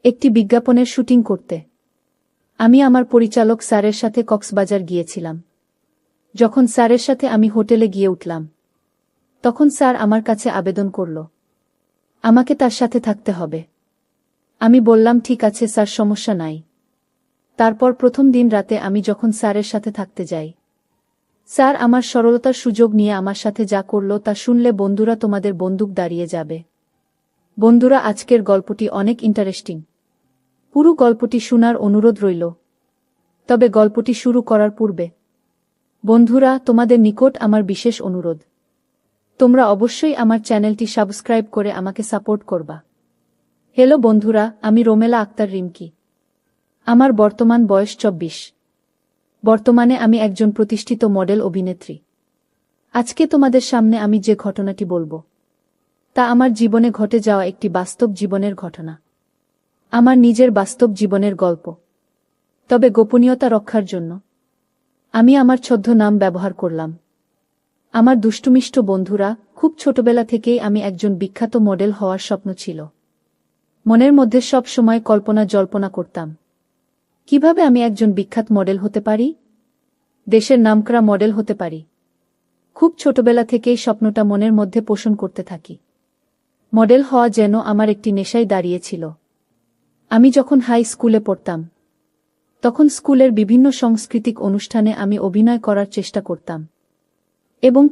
একটি বিজ্ঞাপনের শুটিং করতে আমি আমার পরিচালক স্যারের সাথে কক্সবাজার গিয়েছিলাম। যখন স্যারের সাথে আমি হোটেলে গিয়ে উঠলাম, তখন স্যার আমার কাছে আবেদন করল আমাকে তার সাথে থাকতে হবে। আমি বললাম ঠিক আছে স্যার, সমস্যা নাই। তারপর প্রথম দিন রাতে আমি যখন স্যারের সাথে থাকতে যাই, স্যার আমার সরলতার সুযোগ নিয়ে আমার সাথে যা করল তা শুনলে বন্ধুরা তোমাদের বন্দুক দাঁড়িয়ে যাবে। বন্ধুরা, আজকের গল্পটি অনেক ইন্টারেস্টিং। পুরো গল্পটি শোনার অনুরোধ রইল। তবে গল্পটি শুরু করার পূর্বে বন্ধুরা, তোমাদের নিকট আমার বিশেষ অনুরোধ, তোমরা অবশ্যই আমার চ্যানেলটি সাবস্ক্রাইব করে আমাকে সাপোর্ট করবা। হ্যালো বন্ধুরা, আমি রোমেলা আক্তার রিমকি। আমার বর্তমান বয়স 24। বর্তমানে আমি একজন প্রতিষ্ঠিত মডেল অভিনেত্রী। আজকে তোমাদের সামনে আমি যে ঘটনাটি বলবো তা আমার জীবনে ঘটে যাওয়া একটি বাস্তব জীবনের ঘটনা, আমার নিজের বাস্তব জীবনের গল্প। তবে গোপনীয়তা রক্ষার জন্য আমি আমার ছদ্মনাম ব্যবহার করলাম। আমার দুষ্টুমিষ্ট বন্ধুরা, খুব ছোটবেলা থেকেই আমি একজন বিখ্যাত মডেল হওয়ার স্বপ্ন ছিল। মনের মধ্যে সব সময় কল্পনা জল্পনা করতাম কিভাবে আমি একজন বিখ্যাত মডেল হতে পারি, দেশের নামকরা মডেল হতে পারি। খুব ছোটবেলা থেকেই স্বপ্নটা মনের মধ্যে পোষণ করতে থাকি। মডেল হওয়া যেন আমার একটি নেশায় দাঁড়িয়েছিল। আমি যখন হাই স্কুলে পড়তাম, তখন স্কুলের বিভিন্ন সাংস্কৃতিক অনুষ্ঠানে আমি অভিনয় করার চেষ্টা করতাম এবং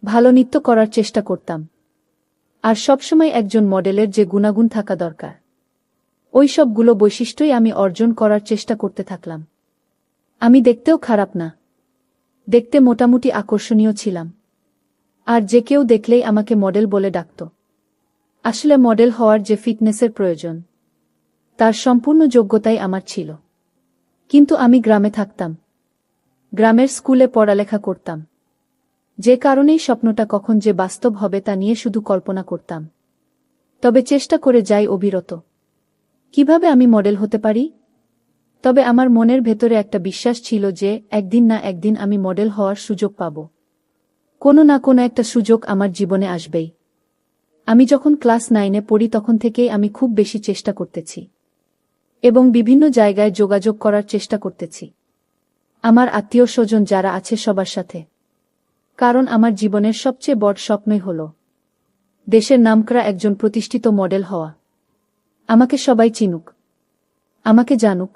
ভালো নৃত্য করার চেষ্টা করতাম। আর সবসময় একজন মডেলের যে গুণাগুণ থাকা দরকার, ওই সবগুলো বৈশিষ্ট্যই আমি অর্জন করার চেষ্টা করতে থাকলাম। আমি দেখতেও খারাপ না, দেখতে মোটামুটি আকর্ষণীয় ছিলাম। আর যে কেউ দেখলেই আমাকে মডেল বলে ডাকত। আসলে মডেল হওয়ার যে ফিটনেসের প্রয়োজন, তার সম্পূর্ণ যোগ্যতাই আমার ছিল। কিন্তু আমি গ্রামে থাকতাম, গ্রামের স্কুলে পড়ালেখা করতাম, যে কারণেই স্বপ্নটা কখন যে বাস্তব হবে তা নিয়ে শুধু কল্পনা করতাম। তবে চেষ্টা করে যাই অবিরত, কিভাবে আমি মডেল হতে পারি। তবে আমার মনের ভেতরে একটা বিশ্বাস ছিল যে একদিন না একদিন আমি মডেল হওয়ার সুযোগ পাব। কোনো না কোনো একটা সুযোগ আমার জীবনে আসবেই। আমি যখন ক্লাস 9-এ পড়ি তখন থেকেই আমি খুব বেশি চেষ্টা করতেছি এবং বিভিন্ন জায়গায় যোগাযোগ করার চেষ্টা করতেছি আমার আত্মীয় স্বজন যারা আছে সবার সাথে। কারণ আমার জীবনের সবচেয়ে বড় স্বপ্নই হল দেশের নামকরা একজন প্রতিষ্ঠিত মডেল হওয়া। আমাকে সবাই চিনুক, আমাকে জানুক,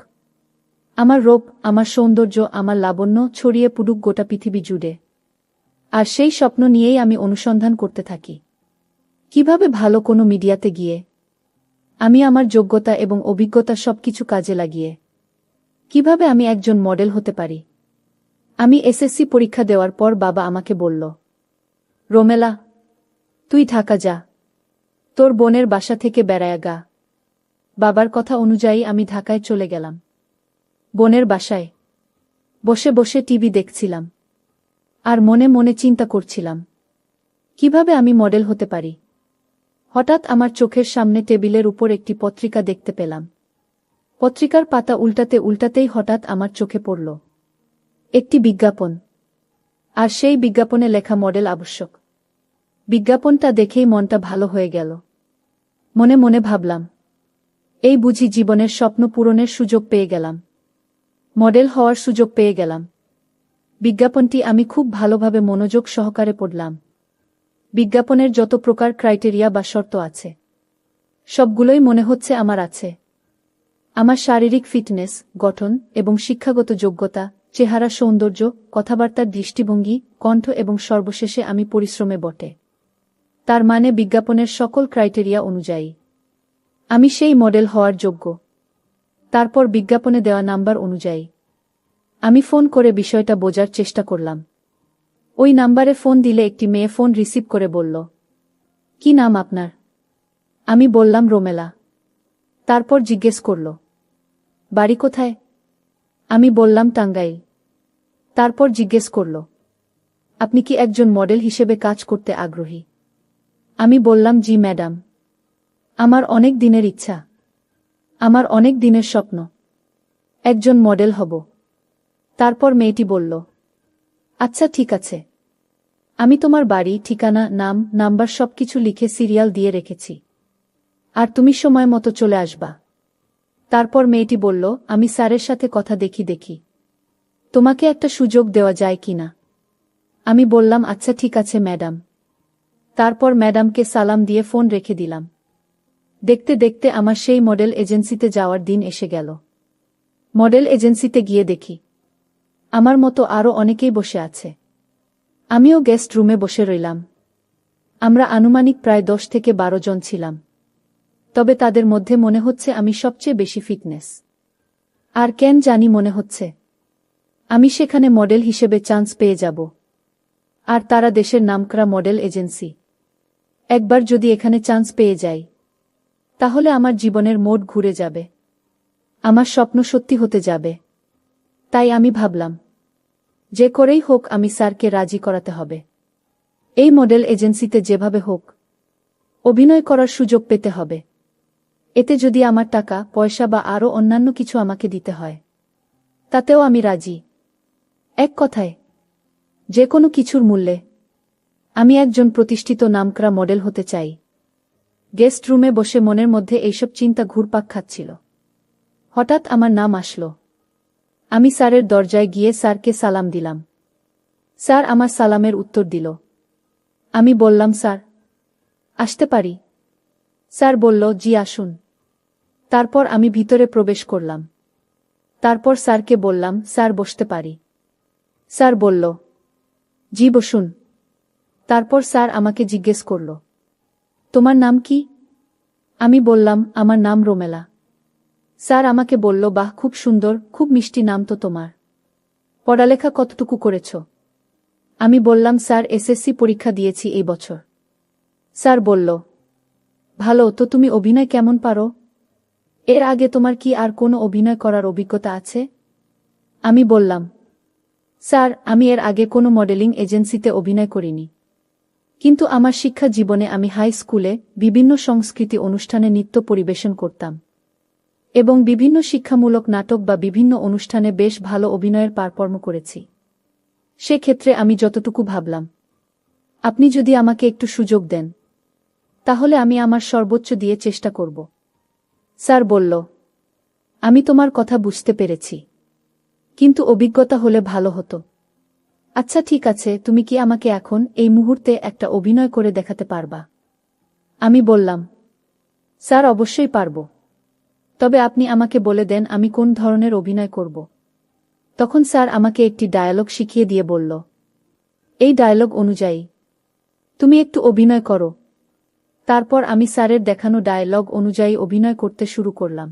আমার রূপ, আমার সৌন্দর্য, আমার লাবণ্য ছড়িয়ে পড়ুক গোটা পৃথিবী জুড়ে। আর সেই স্বপ্ন নিয়েই আমি অনুসন্ধান করতে থাকি কিভাবে ভালো কোনো মিডিয়াতে গিয়ে আমি আমার যোগ্যতা এবং অভিজ্ঞতা সবকিছু কাজে লাগিয়ে কিভাবে আমি একজন মডেল হতে পারি। আমি এসএসসি পরীক্ষা দেওয়ার পর বাবা আমাকে বলল, রোমেলা, তুই ঢাকা যা, তোর বোনের বাসা থেকে বেড়ায়া গা। বাবার কথা অনুযায়ী আমি ঢাকায় চলে গেলাম। বোনের বাসায় বসে বসে টিভি দেখছিলাম আর মনে মনে চিন্তা করছিলাম কিভাবে আমি মডেল হতে পারি। হঠাৎ আমার চোখের সামনে টেবিলের উপর একটি পত্রিকা দেখতে পেলাম। পত্রিকার পাতা উল্টাতে উল্টাতেই হঠাৎ আমার চোখে পড়ল একটি বিজ্ঞাপন, আর সেই বিজ্ঞাপনে লেখা মডেল আবশ্যক। বিজ্ঞাপনটা দেখেই মনটা ভালো হয়ে গেল। মনে মনে ভাবলাম, এই বুঝি জীবনের স্বপ্ন পূরণের সুযোগ পেয়ে গেলাম, মডেল হওয়ার সুযোগ পেয়ে গেলাম। বিজ্ঞাপনটি আমি খুব ভালোভাবে মনোযোগ সহকারে পড়লাম। বিজ্ঞাপনের যত প্রকার ক্রাইটেরিয়া বা শর্ত আছে, সবগুলোই মনে হচ্ছে আমার আছে। আমার শারীরিক ফিটনেস, গঠন এবং শিক্ষাগত যোগ্যতা, চেহারা সৌন্দর্য, কথাবার্তার দৃষ্টিভঙ্গি, কণ্ঠ এবং সর্বশেষে আমি পরিশ্রমে বটে। তার মানে বিজ্ঞাপনের সকল ক্রাইটেরিয়া অনুযায়ী আমি সেই মডেল হওয়ার যোগ্য। তারপর বিজ্ঞাপনে দেওয়া নাম্বার অনুযায়ী আমি ফোন করে বিষয়টা বোঝার চেষ্টা করলাম। ওই নাম্বারে ফোন দিলে একটি মেয়ে ফোন রিসিভ করে বলল, কি নাম আপনার? আমি বললাম রোমেলা। তারপর জিজ্ঞেস করল, বাড়ি কোথায়? আমি বললাম টাঙ্গাইল। তারপর জিজ্ঞেস করল, আপনি কি একজন মডেল হিসেবে কাজ করতে আগ্রহী? আমি বললাম, জি ম্যাডাম, আমার অনেক দিনের ইচ্ছা, আমার অনেক দিনের স্বপ্ন, একজন মডেল হব। তারপর মেয়েটি বলল, আচ্ছা ঠিক আছে, আমি তোমার বাড়ি, ঠিকানা, নাম, নাম্বার সবকিছু লিখে সিরিয়াল দিয়ে রেখেছি। আর তুমি সময় মতো চলে আসবা। তারপর মেয়েটি বলল, আমি স্যারের সাথে কথা দেখি তোমাকে একটা সুযোগ দেওয়া যায় কিনা। আমি বললাম, আচ্ছা ঠিক আছে ম্যাডাম। তারপর ম্যাডামকে সালাম দিয়ে ফোন রেখে দিলাম। দেখতে দেখতে আমার সেই মডেল এজেন্সিতে যাওয়ার দিন এসে গেল। মডেল এজেন্সিতে গিয়ে দেখি আমার মতো আরও অনেকেই বসে আছে। আমিও গেস্ট রুমে বসে রইলাম। আমরা আনুমানিক প্রায় 10 থেকে 12 জন ছিলাম। তবে তাদের মধ্যে মনে হচ্ছে আমি সবচেয়ে বেশি ফিটনেস। আর কেন জানি মনে হচ্ছে আমি সেখানে মডেল হিসেবে চান্স পেয়ে যাব। আর তারা দেশের নামকরা মডেল এজেন্সি। একবার যদি এখানে চান্স পেয়ে যাই, তাহলে আমার জীবনের মোড় ঘুরে যাবে, আমার স্বপ্ন সত্যি হতে যাবে। তাই আমি ভাবলাম, যে করেই হোক আমি স্যারকে রাজি করাতে হবে। এই মডেল এজেন্সিতে যেভাবে হোক অভিনয় করার সুযোগ পেতে হবে। এতে যদি আমার টাকা পয়সা বা আরও অন্যান্য কিছু আমাকে দিতে হয়, তাতেও আমি রাজি। এক কথায়, যে কোনো কিছুর মূল্যে আমি একজন প্রতিষ্ঠিত নামকরা মডেল হতে চাই। গেস্ট রুমে বসে মনের মধ্যে এইসব চিন্তা ঘুরপাক খাচ্ছিল। হঠাৎ আমার নাম আসলো। আমি স্যারের দরজায় গিয়ে স্যারকে সালাম দিলাম। স্যার আমার সালামের উত্তর দিল। আমি বললাম, স্যার আসতে পারি? স্যার বলল, জি আসুন। তারপর আমি ভিতরে প্রবেশ করলাম। তারপর স্যারকে বললাম, স্যার বসতে পারি? স্যার বলল, জি বসুন। তারপর স্যার আমাকে জিজ্ঞেস করল, তোমার নাম কি? আমি বললাম, আমার নাম রোমেলা। স্যার আমাকে বলল, বাহ, খুব সুন্দর, খুব মিষ্টি নাম তো তোমার। পড়ালেখা কতটুকু করেছ? আমি বললাম, স্যার এসএসসি পরীক্ষা দিয়েছি এই বছর। স্যার বলল, ভালো তো, তুমি অভিনয় কেমন পারো? এর আগে তোমার কি আর কোনো অভিনয় করার অভিজ্ঞতা আছে? আমি বললাম, স্যার আমি এর আগে কোনো মডেলিং এজেন্সিতে অভিনয় করিনি। কিন্তু আমার শিক্ষা জীবনে আমি হাই স্কুলে বিভিন্ন সংস্কৃতি অনুষ্ঠানে নৃত্য পরিবেশন করতাম এবং বিভিন্ন শিক্ষামূলক নাটক বা বিভিন্ন অনুষ্ঠানে বেশ ভালো অভিনয়ের পারফর্ম করেছি। সেক্ষেত্রে আমি যতটুকু ভাবলাম, আপনি যদি আমাকে একটু সুযোগ দেন, তাহলে আমি আমার সর্বোচ্চ দিয়ে চেষ্টা করব। স্যার বলল, আমি তোমার কথা বুঝতে পেরেছি, কিন্তু অভিজ্ঞতা হলে ভালো হতো। আচ্ছা ঠিক আছে, তুমি কি আমাকে এখন এই মুহূর্তে একটা অভিনয় করে দেখাতে পারবা? আমি বললাম, স্যার অবশ্যই পারব। তবে আপনি আমাকে বলে দেন আমি কোন ধরনের অভিনয় করব। তখন স্যার আমাকে একটি ডায়ালগ শিখিয়ে দিয়ে বলল, এই ডায়ালগ অনুযায়ী তুমি একটু অভিনয় করো। তারপর আমি স্যারের দেখানো ডায়ালগ অনুযায়ী অভিনয় করতে শুরু করলাম।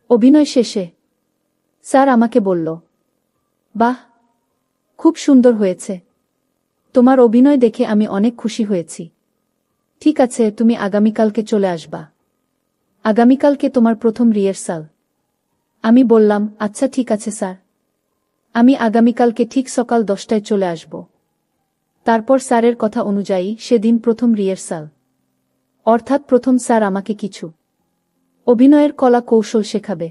অভিনয় শেষে স্যার আমাকে বলল, বাহ, খুব সুন্দর হয়েছে। তোমার অভিনয় দেখে আমি অনেক খুশি হয়েছি। ঠিক আছে, তুমি আগামীকালকে চলে আসবা। আগামীকালকে তোমার প্রথম রিহার্সাল। আমি বললাম, আচ্ছা ঠিক আছে স্যার, আমি আগামীকালকে ঠিক সকাল 10টায় চলে আসব। তারপর স্যারের কথা অনুযায়ী সেদিন প্রথম রিহার্সাল। অর্থাৎ প্রথম স্যার আমাকে কিছু অভিনয়ের কলা কৌশল শেখাবে।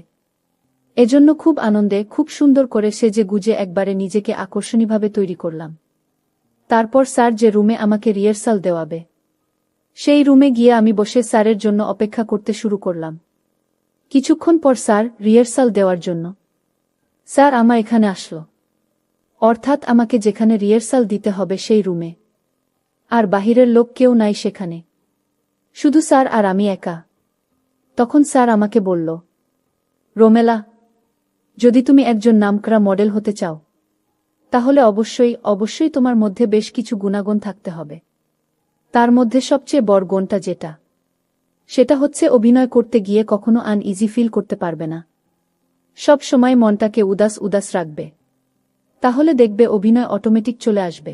এজন্য খুব আনন্দে খুব সুন্দর করে সেজে গুজে একবারে নিজেকে আকর্ষণীয়ভাবে তৈরি করলাম। তারপর স্যার যে রুমে আমাকে রিহার্সাল দেওয়াবে, সেই রুমে গিয়ে আমি বসে স্যারের জন্য অপেক্ষা করতে শুরু করলাম। কিছুক্ষণ পর স্যার রিহার্সাল দেওয়ার জন্য স্যার আমার এখানে আসলো। অর্থাৎ আমাকে যেখানে রিহার্সাল দিতে হবে সেই রুমে। আর বাহিরের লোক কেউ নাই সেখানে, শুধু স্যার আর আমি একা। তখন স্যার আমাকে বলল, রোমেলা, যদি তুমি একজন নামকরা মডেল হতে চাও, তাহলে অবশ্যই তোমার মধ্যে বেশ কিছু গুণাগুণ থাকতে হবে। তার মধ্যে সবচেয়ে বড় গুণটা সেটা হচ্ছে অভিনয় করতে গিয়ে কখনো আনইজি ফিল করতে পারবে না। সব সময় মনটাকে উদাস রাখবে। তাহলে দেখবে অভিনয় অটোমেটিক চলে আসবে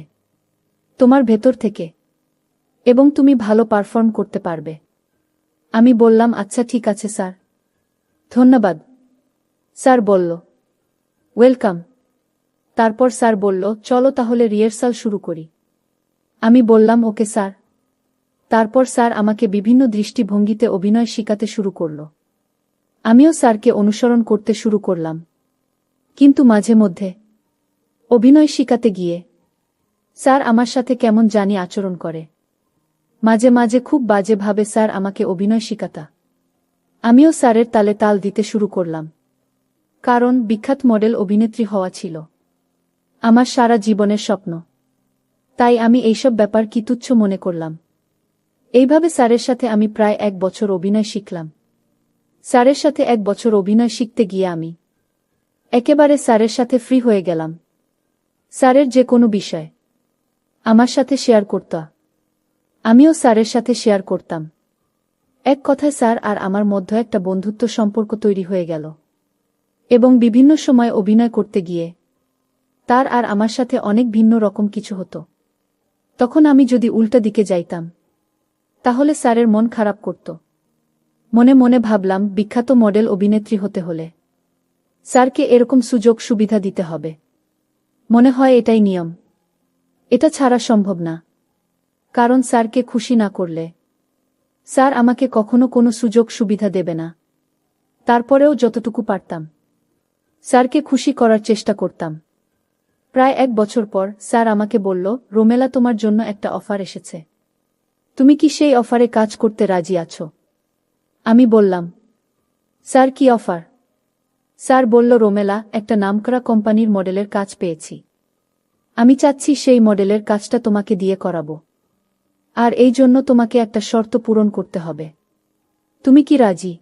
তোমার ভেতর থেকে এবং তুমি ভালো পারফর্ম করতে পারবে। আমি বললাম, আচ্ছা ঠিক আছে স্যার, ধন্যবাদ। স্যার বলল, ওয়েলকাম। তারপর স্যার বলল, চলো তাহলে রিহার্সাল শুরু করি। আমি বললাম, ওকে স্যার। তারপর স্যার আমাকে বিভিন্ন দৃষ্টিভঙ্গিতে অভিনয় শিখাতে শুরু করল। আমিও স্যারকে অনুসরণ করতে শুরু করলাম। কিন্তু মাঝে মধ্যে অভিনয় শিখাতে গিয়ে স্যার আমার সাথে কেমন জানি আচরণ করে। মাঝে মাঝে খুব বাজেভাবে স্যার আমাকে অভিনয় শিখাতা। আমিও স্যারের তালে তাল দিতে শুরু করলাম। কারণ বিখ্যাত মডেল অভিনেত্রী হওয়া ছিল আমার সারা জীবনের স্বপ্ন। তাই আমি এইসব ব্যাপার কি তুচ্ছ মনে করলাম। এইভাবে স্যারের সাথে আমি প্রায় 1 বছর অভিনয় শিখলাম। স্যারের সাথে 1 বছর অভিনয় শিখতে গিয়ে আমি একেবারে স্যারের সাথে ফ্রি হয়ে গেলাম। স্যারের যে কোনো বিষয় আমার সাথে শেয়ার করত, আমিও স্যারের সাথে শেয়ার করতাম। এক কথায় স্যার আর আমার মধ্যে একটা বন্ধুত্ব সম্পর্ক তৈরি হয়ে গেল। এবং বিভিন্ন সময় অভিনয় করতে গিয়ে তার আর আমার সাথে অনেক ভিন্ন রকম কিছু হতো। তখন আমি যদি উল্টা দিকে যাইতাম তাহলে স্যারের মন খারাপ করত। মনে মনে ভাবলাম, বিখ্যাত মডেল অভিনেত্রী হতে হলে স্যারকে এরকম সুযোগ সুবিধা দিতে হবে। মনে হয় এটাই নিয়ম, এটা ছাড়া সম্ভব না। কারণ স্যারকে খুশি না করলে স্যার আমাকে কখনো কোনো সুযোগ সুবিধা দেবে না। তারপরেও যতটুকু পারতাম স্যারকে খুশি করার চেষ্টা করতাম। প্রায় 1 বছর পর স্যার আমাকে বলল, রোমেলা, তোমার জন্য একটা অফার এসেছে। তুমি কি সেই অফারে কাজ করতে রাজি আছো? আমি বললাম, স্যার, কি অফার? স্যার বলল, রোমেলা, একটা নামকরা কোম্পানির মডেলের কাজ পেয়েছি। আমি চাচ্ছি সেই মডেলের কাজটা তোমাকে দিয়ে করাবো। আর এই জন্য তোমাকে একটা শর্ত পূরণ করতে হবে। তুমি কি রাজি?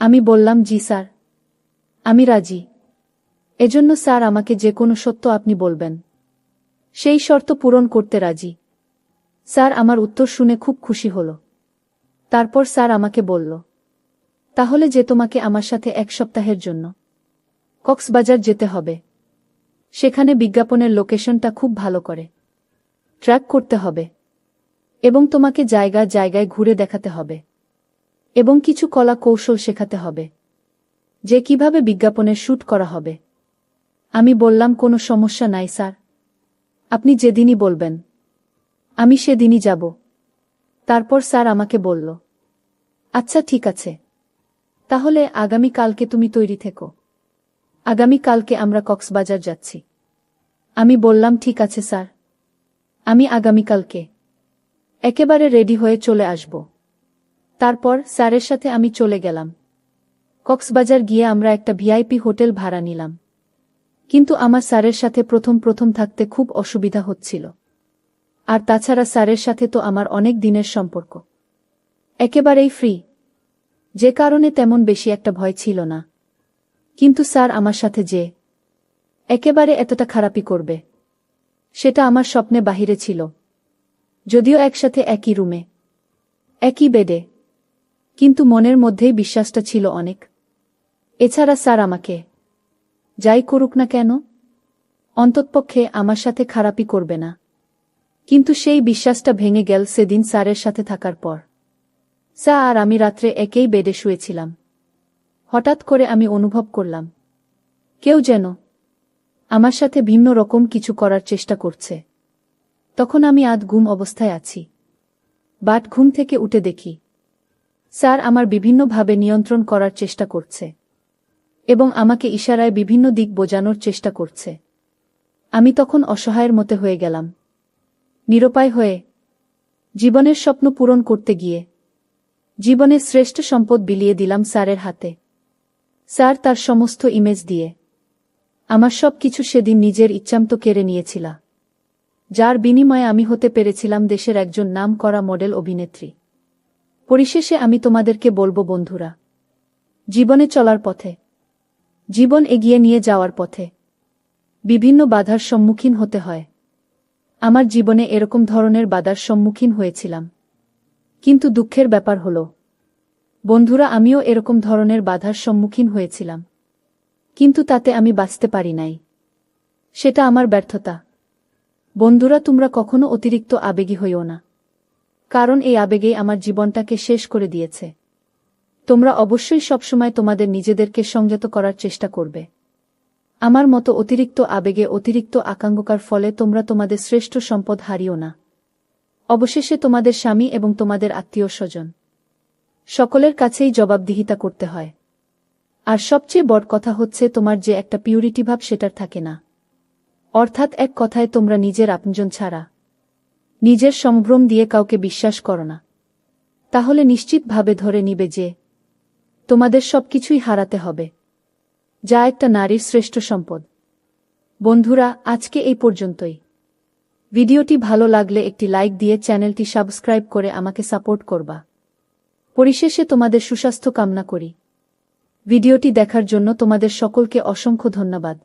আমি বললাম, জি স্যার, আমি রাজি। এজন্য স্যার আমাকে যে কোনো সত্য আপনি বলবেন। সেই শর্ত পূরণ করতে রাজি। স্যার আমার উত্তর শুনে খুব খুশি হল। তারপর স্যার আমাকে বলল, তাহলে যে তোমাকে আমার সাথে 1 সপ্তাহের জন্য কক্সবাজার যেতে হবে। সেখানে বিজ্ঞাপনের লোকেশনটা খুব ভালো করে ট্র্যাক করতে হবে এবং তোমাকে জায়গা জায়গায় ঘুরে দেখাতে হবে এবং কিছু কলা কৌশল শেখাতে হবে যে কিভাবে বিজ্ঞাপনের শ্যুট করা হবে। আমি বললাম, কোনো সমস্যা নাই স্যার, আপনি যেদিনই বলবেন আমি সেদিনই যাব। তারপর স্যার আমাকে বলল, আচ্ছা ঠিক আছে, তাহলে আগামী কালকে তুমি তৈরি থেকো। আগামী কালকে আমরা কক্সবাজার যাচ্ছি। আমি বললাম, ঠিক আছে স্যার, আমি আগামীকালকে একেবারে রেডি হয়ে চলে আসব। তারপর স্যারের সাথে আমি চলে গেলাম। কক্সবাজার গিয়ে আমরা একটা ভিআইপি হোটেল ভাড়া নিলাম। কিন্তু আমার স্যারের সাথে প্রথম প্রথম থাকতে খুব অসুবিধা হচ্ছিল। আর তাছাড়া স্যারের সাথে তো আমার অনেক দিনের সম্পর্ক, একেবারেই ফ্রি, যে কারণে তেমন বেশি একটা ভয় ছিল না। কিন্তু স্যার আমার সাথে যে একেবারে এতটা খারাপই করবে সেটা আমার স্বপ্নে বাহিরে ছিল। যদিও একসাথে একই রুমে, একই বেডে, কিন্তু মনের মধ্যেই বিশ্বাসটা ছিল অনেক। এছাড়া স্যার আমাকে যাই করুক না কেন অন্ততপক্ষে আমার সাথে খারাপই করবে না। কিন্তু সেই বিশ্বাসটা ভেঙে গেল সেদিন স্যারের সাথে থাকার পর। স্যার আর আমি রাত্রে একই বেডে শুয়েছিলাম। হঠাৎ করে আমি অনুভব করলাম কেউ যেন আমার সাথে ভিন্ন রকম কিছু করার চেষ্টা করছে। তখন আমি আধ ঘুম অবস্থায় আছি। বাট ঘুম থেকে উঠে দেখি স্যার আমার বিভিন্নভাবে নিয়ন্ত্রণ করার চেষ্টা করছে এবং আমাকে ইশারায় বিভিন্ন দিক বোঝানোর চেষ্টা করছে। আমি তখন অসহায়ের মতো হয়ে গেলাম, নিরুপায় হয়ে। জীবনের স্বপ্ন পূরণ করতে গিয়ে জীবনের শ্রেষ্ঠ সম্পদ বিলিয়ে দিলাম স্যারের হাতে। স্যার তার সমস্ত ইমেজ দিয়ে আমার সব কিছু সেদিন নিজের ইচ্ছামতো কেড়ে নিয়েছিল, যার বিনিময়ে আমি হতে পেরেছিলাম দেশের একজন নামকরা মডেল অভিনেত্রী। পরিশেষে আমি তোমাদেরকে বলবো, বন্ধুরা, জীবনে চলার পথে, জীবন এগিয়ে নিয়ে যাওয়ার পথে বিভিন্ন বাধার সম্মুখীন হতে হয়। আমার জীবনে এরকম ধরনের বাধার সম্মুখীন হয়েছিলাম। কিন্তু দুঃখের ব্যাপার হলো, বন্ধুরা, আমিও এরকম ধরনের বাধার সম্মুখীন হয়েছিলাম, কিন্তু তাতে আমি বাঁচতে পারি নাই। সেটা আমার ব্যর্থতা। বন্ধুরা, তোমরা কখনো অতিরিক্ত আবেগী হইও না, কারণ এই আবেগেই আমার জীবনটাকে শেষ করে দিয়েছে। তোমরা অবশ্যই সবসময় তোমাদের নিজেদেরকে সংযত করার চেষ্টা করবে। আমার মতো অতিরিক্ত আবেগে, অতিরিক্ত আকাঙ্ক্ষার ফলে তোমরা তোমাদের শ্রেষ্ঠ সম্পদ হারিও না। অবশেষে তোমাদের স্বামী এবং তোমাদের আত্মীয় স্বজন সকলের কাছেই জবাবদিহিতা করতে হয়। আর সবচেয়ে বড় কথা হচ্ছে, তোমার যে একটা পিউরিটি ভাব সেটার থাকে না। অর্থাৎ এক কথায় তোমরা নিজের আপনজন ছাড়া নিজের সম্ভ্রম দিয়ে কাউকে বিশ্বাস করো না, তাহলে নিশ্চিতভাবে ধরে নিবে যে তোমাদের সবকিছুই হারাতে হবে, যা একটা নারীর শ্রেষ্ঠ সম্পদ। বন্ধুরা, আজকে এই পর্যন্তই। ভিডিওটি ভালো লাগলে একটি লাইক দিয়ে চ্যানেলটি সাবস্ক্রাইব করে আমাকে সাপোর্ট করবা। পরিশেষে তোমাদের সুস্বাস্থ্য কামনা করি। ভিডিওটি দেখার জন্য তোমাদের সকলকে অসংখ্য ধন্যবাদ।